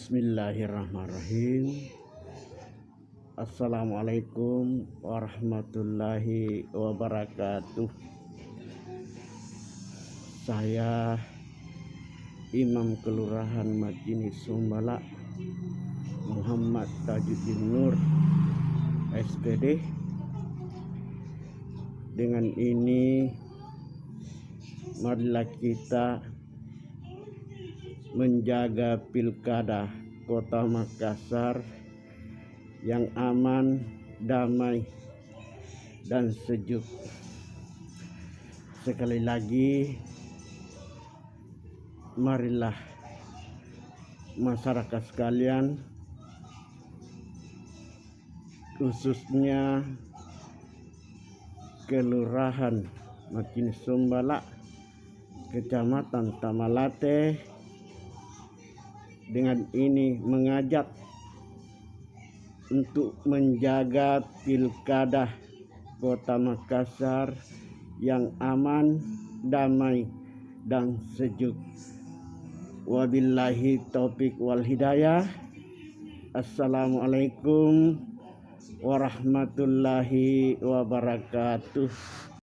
Bismillahirrahmanirrahim. Assalamualaikum warahmatullahi wabarakatuh. Saya Imam Kelurahan Majini Sumbala Muhammad Tajuddin Nur SPD. Dengan ini marilah kita menjaga pilkada Kota Makassar yang aman, damai, dan sejuk. Sekali lagi, marilah masyarakat sekalian, khususnya Kelurahan Majini Sumbala, Kecamatan Tamalate, dengan ini mengajak untuk menjaga pilkada Kota Makassar yang aman, damai, dan sejuk. Wabillahi taufik wal hidayah. Assalamualaikum warahmatullahi wabarakatuh.